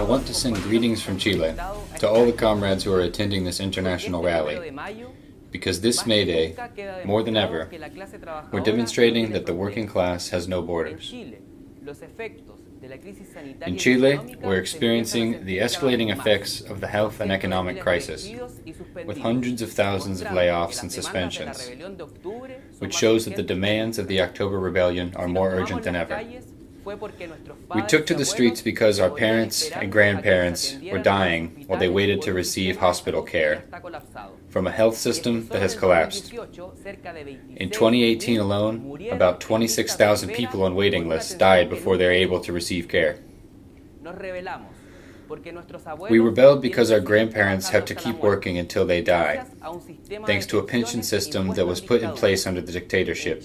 I want to send greetings from Chile to all the comrades who are attending this international rally, because this May Day, more than ever, we're demonstrating that the working class has no borders. In Chile, we're experiencing the escalating effects of the health and economic crisis, with hundreds of thousands of layoffs and suspensions, which shows that the demands of the October Rebellion are more urgent than ever. We took to the streets because our parents and grandparents were dying while they waited to receive hospital care from a health system that has collapsed. In 2018 alone, about 26,000 people on waiting lists died before they were able to receive care. We rebelled because our grandparents have to keep working until they die, thanks to a pension system that was put in place under the dictatorship.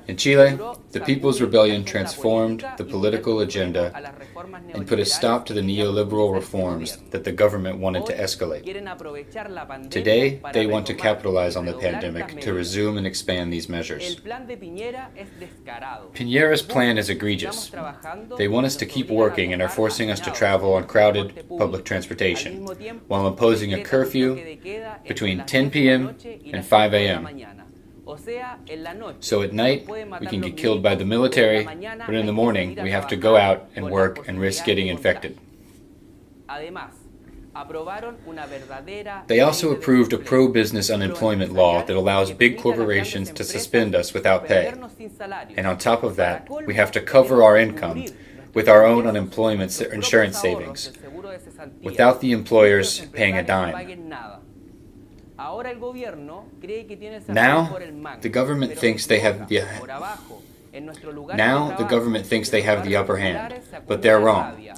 In Chile, the People's Rebellion transformed the political agenda and put a stop to the neoliberal reforms that the government wanted to escalate. Today, they want to capitalize on the pandemic to resume and expand these measures. Piñera's plan is egregious. They want us to keep working and are forcing us to travel on crowded public transportation, while imposing a curfew between 10 p.m. and 5 a.m. So at night, we can get killed by the military, but in the morning, we have to go out and work and risk getting infected. They also approved a pro-business unemployment law that allows big corporations to suspend us without pay. And on top of that, we have to cover our income with our own unemployment insurance savings, without the employers paying a dime. Now, the government thinks they have the upper hand, but they're wrong.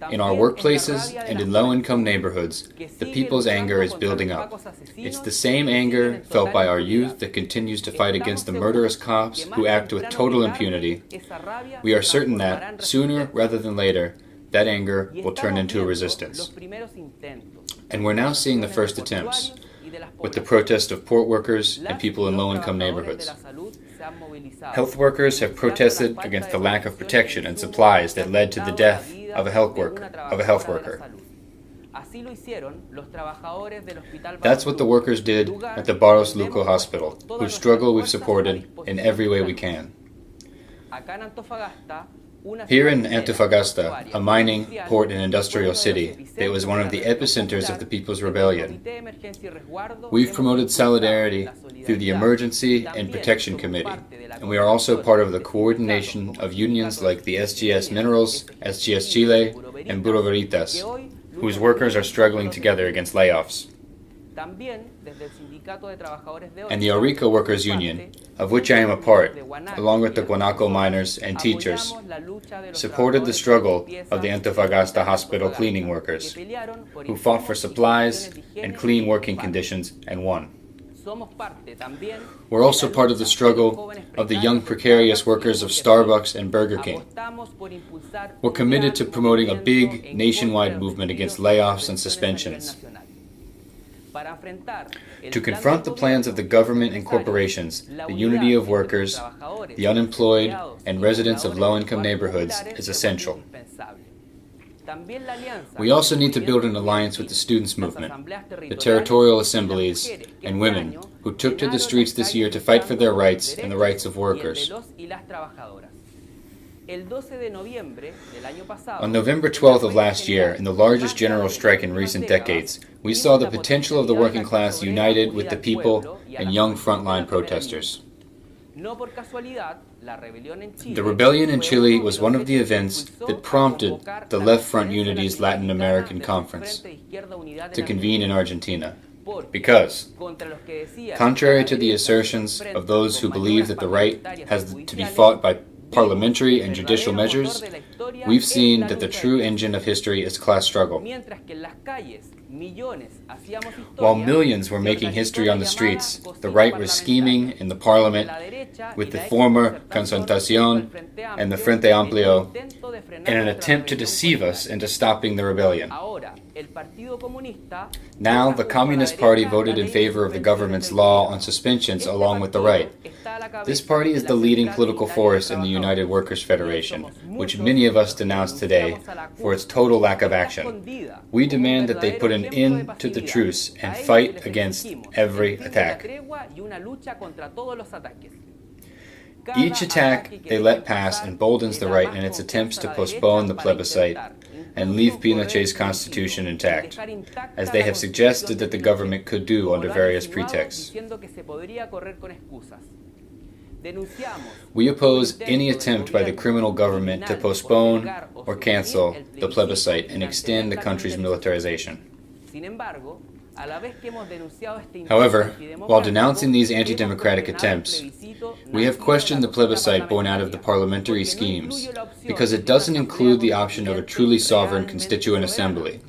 In our workplaces and in low-income neighborhoods, the people's anger is building up. It's the same anger felt by our youth that continues to fight against the murderous cops who act with total impunity. We are certain that, sooner rather than later, that anger will turn into a resistance. And we're now seeing the first attempts, with the protest of port workers and people in low-income neighborhoods. Health workers have protested against the lack of protection and supplies that led to the death of a health worker. That's what the workers did at the Barros Luco Hospital, whose struggle we've supported in every way we can. Here in Antofagasta, a mining, port, and industrial city that was one of the epicenters of the People's Rebellion, we've promoted solidarity through the Emergency and Protection Committee, and we are also part of the coordination of unions like the SGS Minerals, SGS Chile, and Bureau Veritas, whose workers are struggling together against layoffs. And the Orica Workers Union, of which I am a part, along with the Guanaco miners and teachers, supported the struggle of the Antofagasta hospital cleaning workers, who fought for supplies and clean working conditions and won. We're also part of the struggle of the young precarious workers of Starbucks and Burger King. We're committed to promoting a big nationwide movement against layoffs and suspensions. To confront the plans of the government and corporations, the unity of workers, the unemployed, and residents of low-income neighborhoods is essential. We also need to build an alliance with the students' movement, the territorial assemblies, and women who took to the streets this year to fight for their rights and the rights of workers. On November 12th of last year, in the largest general strike in recent decades, we saw the potential of the working class united with the people and young frontline protesters. The rebellion in Chile was one of the events that prompted the Left Front Unity's Latin American Conference to convene in Argentina. Because, contrary to the assertions of those who believe that the right has to be fought by parliamentary and judicial measures, we've seen that the true engine of history is class struggle. While millions were making history on the streets, the right was scheming in the parliament with the former Concertación and the Frente Amplio in an attempt to deceive us into stopping the rebellion. Now, the Communist Party voted in favor of the government's law on suspensions along with the right. This party is the leading political force in the United Workers' Federation, which many of us denounce today for its total lack of action. We demand that they put an end to the truce and fight against every attack. Each attack they let pass emboldens the right in its attempts to postpone the plebiscite and leave Pinochet's constitution intact, as they have suggested that the government could do under various pretexts. We oppose any attempt by the criminal government to postpone or cancel the plebiscite and extend the country's militarization. However, while denouncing these anti-democratic attempts, we have questioned the plebiscite born out of the parliamentary schemes because it doesn't include the option of a truly sovereign constituent assembly,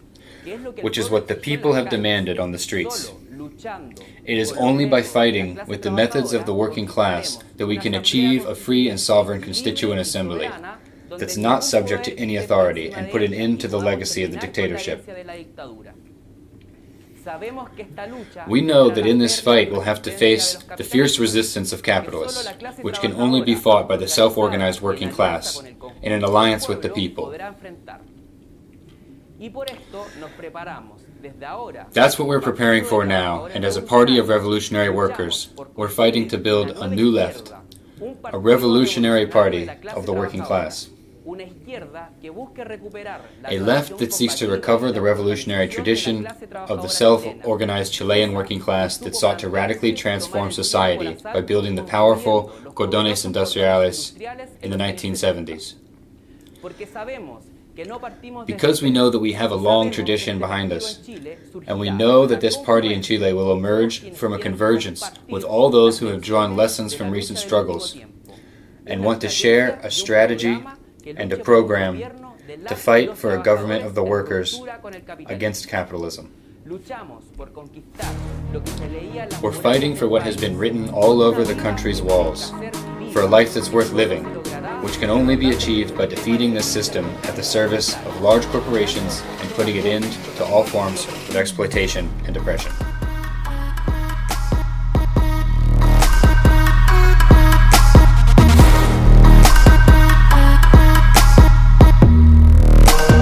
which is what the people have demanded on the streets. It is only by fighting with the methods of the working class that we can achieve a free and sovereign constituent assembly that's not subject to any authority and put an end to the legacy of the dictatorship. We know that in this fight we'll have to face the fierce resistance of capitalists, which can only be fought by the self-organized working class in an alliance with the people. That's what we're preparing for now, and as a party of revolutionary workers, we're fighting to build a new left, a revolutionary party of the working class. A left that seeks to recover the revolutionary tradition of the self-organized Chilean working class that sought to radically transform society by building the powerful cordones industriales in the 1970s. Because we know that we have a long tradition behind us, and we know that this party in Chile will emerge from a convergence with all those who have drawn lessons from recent struggles and want to share a strategy and a program to fight for a government of the workers against capitalism. We're fighting for what has been written all over the country's walls, for a life that's worth living, which can only be achieved by defeating this system at the service of large corporations and putting an end to all forms of exploitation and oppression.